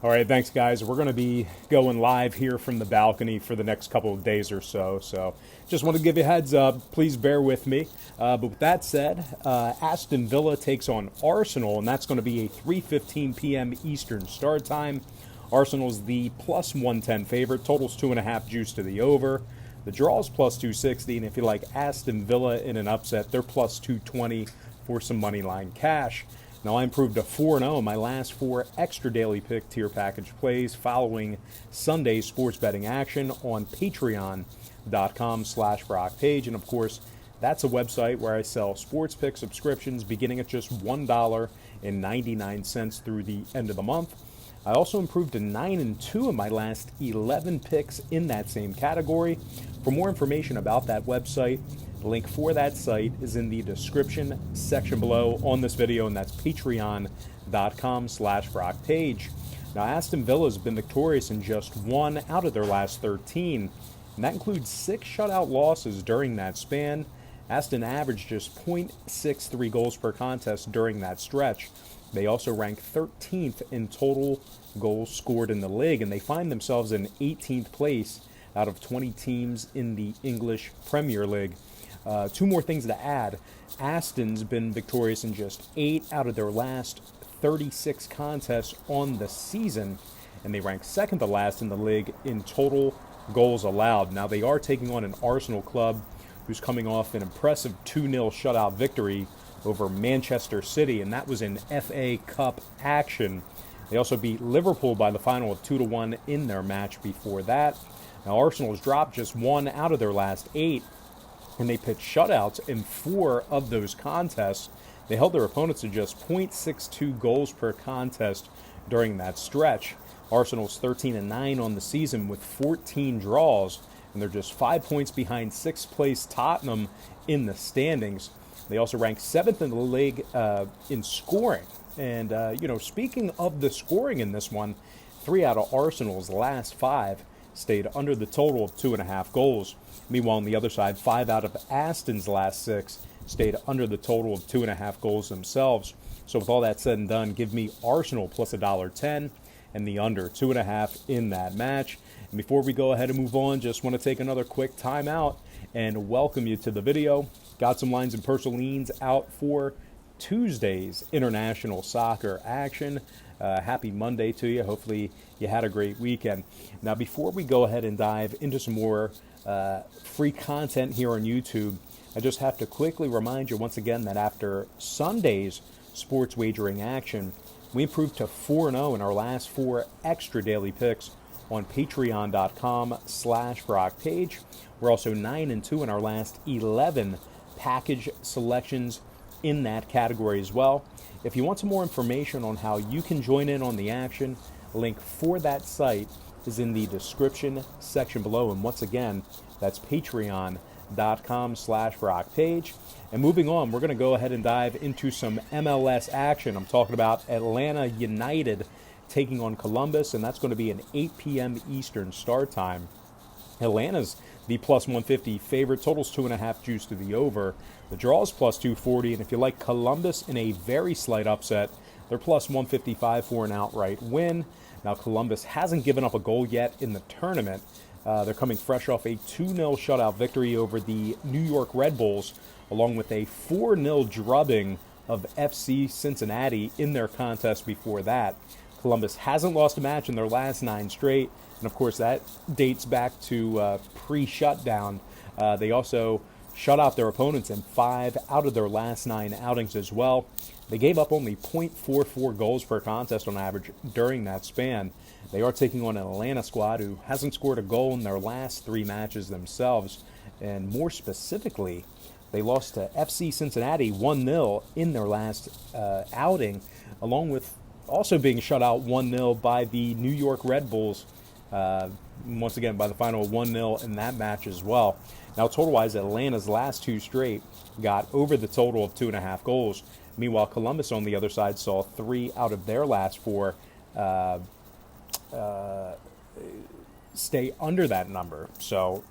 All right, thanks, guys. We're going to be going live here from the balcony for the next couple of days or so. So just want to give you a heads up. Please bear with me. But with that said, Aston Villa takes on Arsenal, and that's going to be a 3:15 p.m. Eastern start time. Arsenal's the plus 110 favorite. Totals 2.5 juice to the over. The draw's plus 260, and if you like Aston Villa in an upset, they're plus 220 for some money line cash. Now, I improved to 4-0 in my last 4 extra daily pick tier package plays following Sunday's sports betting action on patreon.com/BrockPage. And of course, that's a website where I sell sports pick subscriptions beginning at just $1.99 through the end of the month. I also improved to 9-2 in my last 11 picks in that same category. For more information about that website, the link for that site is in the description section below on this video, and that's patreon.com/BrockPage. Now, Aston Villa has been victorious in just 1 out of their last 13, and that includes 6 shutout losses during that span. Aston averaged just 0.63 goals per contest during that stretch. They also rank 13th in total goals scored in the league, and they find themselves in 18th place out of 20 teams in the English Premier League. 2 more things to add. Aston's been victorious in just 8 out of their last 36 contests on the season, and they rank second to last in the league in total goals allowed. Now, they are taking on an Arsenal club who's coming off an impressive 2-0 shutout victory over Manchester City, and that was in FA Cup action. They also beat Liverpool by the final of 2-1 in their match before that. Now, Arsenal's dropped just 1 out of their last 8, and they pitched shutouts in 4 of those contests. They held their opponents to just 0.62 goals per contest during that stretch. Arsenal's 13-9 on the season with 14 draws, and they're just 5 points behind 6th place Tottenham in the standings. They also rank 7th in the league in scoring. And, speaking of the scoring in this one, 3 out of Arsenal's last 5 stayed under the total of 2.5 goals. Meanwhile, on the other side, 5 out of Aston's last 6 stayed under the total of 2.5 goals themselves. So with all that said and done, give me Arsenal plus $1.10 and the under 2.5 in that match. And before we go ahead and move on, just want to take another quick timeout and welcome you to the video. Got some lines and personal leans out for Tuesday's international soccer action. Happy Monday to you. Hopefully you had a great weekend. Now, before we go ahead and dive into some more free content here on YouTube, I just have to quickly remind you once again that after Sunday's sports wagering action, we improved to 4-0 in our last 4 extra daily picks on patreon.com/BrockPage. We're also 9-2 in our last 11 package selections in that category as well. If you want some more information on how you can join in on the action, a link for that site is in the description section below. And once again, that's patreon.com/BrockPage. And moving on, we're going to go ahead and dive into some MLS action. I'm talking about Atlanta United taking on Columbus, and that's going to be an 8 p.m. Eastern start time. Atlanta's the plus 150 favorite, totals 2.5 juice to the over. The draw is plus 240, and if you like Columbus in a very slight upset, they're plus 155 for an outright win. Now, Columbus hasn't given up a goal yet in the tournament. They're coming fresh off a 2-0 shutout victory over the New York Red Bulls, along with a 4-0 drubbing of FC Cincinnati in their contest before that. Columbus hasn't lost a match in their last 9 straight, and of course that dates back to pre-shutdown. They also shut out their opponents in 5 out of their last 9 outings as well. They gave up only 0.44 goals per contest on average during that span. They are taking on an Atlanta squad who hasn't scored a goal in their last 3 matches themselves. And more specifically, they lost to FC Cincinnati 1-0 in their last outing, along with also being shut out 1-0 by the New York Red Bulls, once again by the final 1-0 in that match as well. Now, total-wise, Atlanta's last 2 straight got over the total of 2.5 goals. Meanwhile, Columbus on the other side saw 3 out of their last 4 stay under that number. So,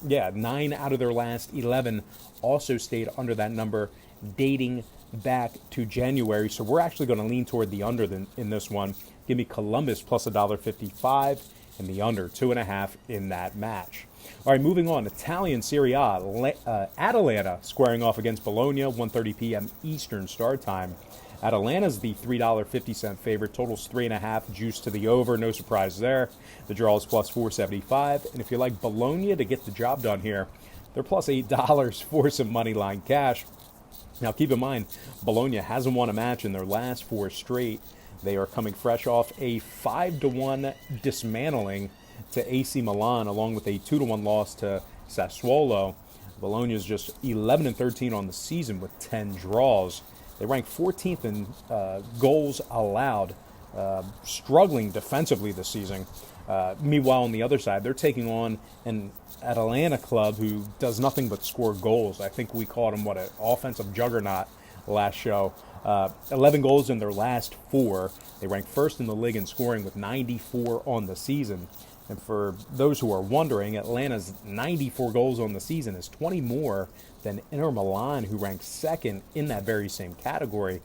yeah, 9 out of their last 11 also stayed under that number, dating back to January. So we're actually going to lean toward the under in this one. Give me Columbus plus $1.55 and the under 2.5 in that match. All right, moving on. Italian Serie A. Atalanta squaring off against Bologna, 1:30 p.m. Eastern start time. Atalanta's the $3.50 favorite. Total's 3.5. Juice to the over. No surprise there. The draw is plus 475. And if you like Bologna to get the job done here, they're plus $8 for some money line cash. Now, keep in mind, Bologna hasn't won a match in their last 4 straight. They are coming fresh off a 5-1 dismantling to AC Milan, along with a 2-1 loss to Sassuolo. Bologna is just 11-13 on the season with 10 draws. They rank 14th in goals allowed, struggling defensively this season. Meanwhile, on the other side, they're taking on an Atalanta club who does nothing but score goals. I think we called them, an offensive juggernaut last show. 11 goals in their last 4. They rank first in the league in scoring with 94 on the season. And for those who are wondering, Atlanta's 94 goals on the season is 20 more than Inter Milan, who ranks second in that very same category.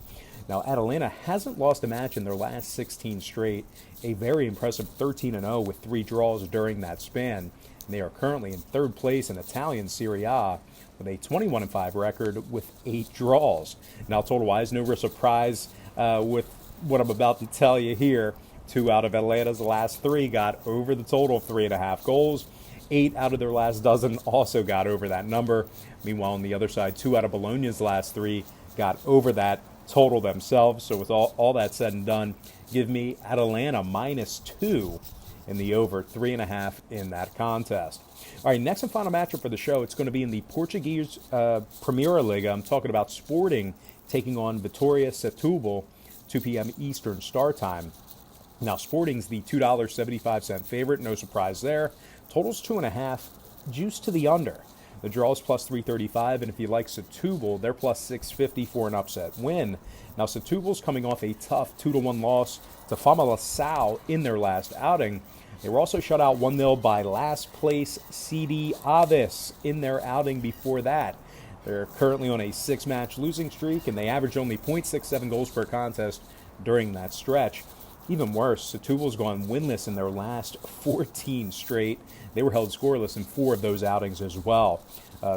Now, Atalanta hasn't lost a match in their last 16 straight, a very impressive 13-0 with 3 draws during that span. And they are currently in 3rd place in Italian Serie A with a 21-5 record with 8 draws. Now, total-wise, no real surprise with what I'm about to tell you here. 2 out of Atlanta's last 3 got over the total of 3.5 goals. 8 out of their last dozen also got over that number. Meanwhile, on the other side, 2 out of Bologna's last 3 got over that total themselves. So with all that said and done, give me Atalanta -2 in the over 3.5 in that contest. All right, next and final matchup for the show. It's going to be in the Portuguese Primeira Liga. I'm talking about Sporting taking on Vitoria Setubal, 2 p.m. Eastern start time. Now, Sporting's the $2.75 favorite. No surprise there. Total's 2.5. Juice to the under. The draw is plus 335, and if you like Setubal, they're plus 650 for an upset win. Now, Setubal's coming off a tough 2-1 loss to Famalicão in their last outing. They were also shut out 1-0 by last place CD Aves in their outing before that. They're currently on a 6-match losing streak, and they averaged only 0.67 goals per contest during that stretch. Even worse, Setubal's gone winless in their last 14 straight. They were held scoreless in 4 of those outings as well.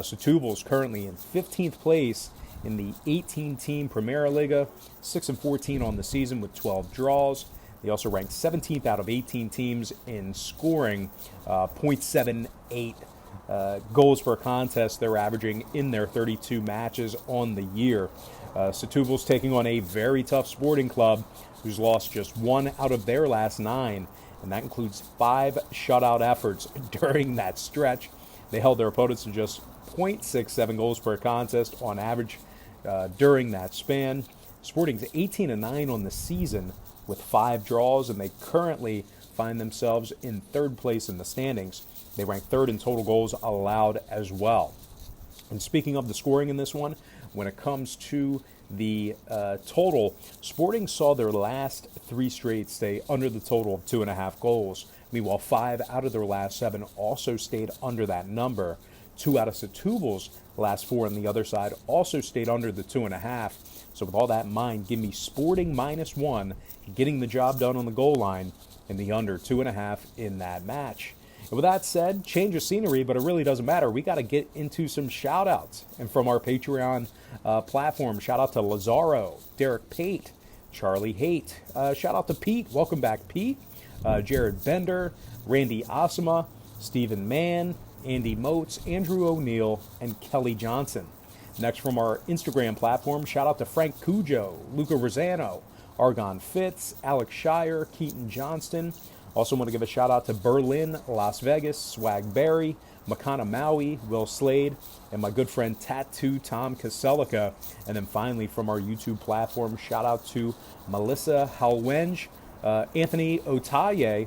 Setubal's currently in 15th place in the 18-team Primeira Liga, 6-14 on the season with 12 draws. They also ranked 17th out of 18 teams in scoring, 0.78 goals per contest they're averaging in their 32 matches on the year. Setubal's taking on a very tough Sporting club who's lost just 1 out of their last 9, and that includes 5 shutout efforts during that stretch. They held their opponents to just 0.67 goals per contest on average during that span. Sporting's 18-9 on the season with 5 draws, and they currently find themselves in 3rd place in the standings. They rank 3rd in total goals allowed as well. And speaking of the scoring in this one, when it comes to the total, Sporting saw their last 3 straight stay under the total of 2.5 goals. Meanwhile, 5 out of their last 7 also stayed under that number. 2 out of Setubal's last 4 on the other side also stayed under the 2.5. So with all that in mind, give me Sporting -1, getting the job done on the goal line, and the under 2.5 in that match. And with that said, change of scenery, but it really doesn't matter. We got to get into some shout-outs. And from our Patreon platform, shout out to Lazaro, Derek Pate, Charlie Haight. Shout out to Pete. Welcome back, Pete. Jared Bender, Randy Asama, Stephen Mann, Andy Motes, Andrew O'Neill, and Kelly Johnson. Next from our Instagram platform, shout out to Frank Cujo, Luca Rosano, Argon Fitz, Alex Shire, Keaton Johnston. Also want to give a shout out to Berlin, Las Vegas, Swag Barry, Makana Maui, Will Slade, and my good friend Tattoo Tom Kaselica. And then finally from our YouTube platform, shout out to Melissa Halwenge, Anthony Otaye,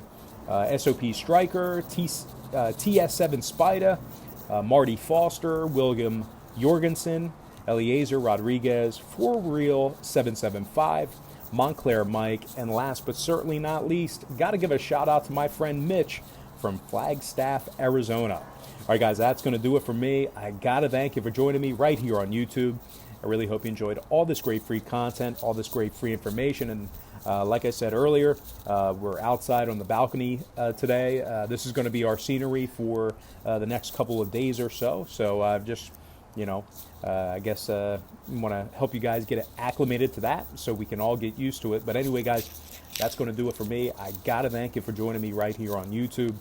SOP Striker, TS7 Spida, Marty Foster, William Jorgensen, Eliezer Rodriguez, For Real 775, Montclair Mike, and last but certainly not least, got to give a shout out to my friend Mitch from Flagstaff, Arizona. All right, guys, that's going to do it for me. I got to thank you for joining me right here on YouTube. I really hope you enjoyed all this great free content, all this great free information. And like I said earlier, we're outside on the balcony today. This is going to be our scenery for the next couple of days or so. So just, I guess want to help you guys get acclimated to that so we can all get used to it. But anyway, guys, that's going to do it for me. I got to thank you for joining me right here on YouTube.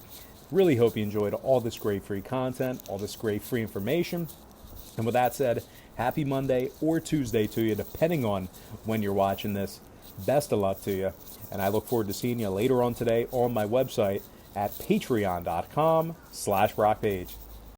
Really hope you enjoyed all this great free content, all this great free information. And with that said, happy Monday or Tuesday to you, depending on when you're watching this. Best of luck to you. And I look forward to seeing you later on today on my website at patreon.com/BrockPage.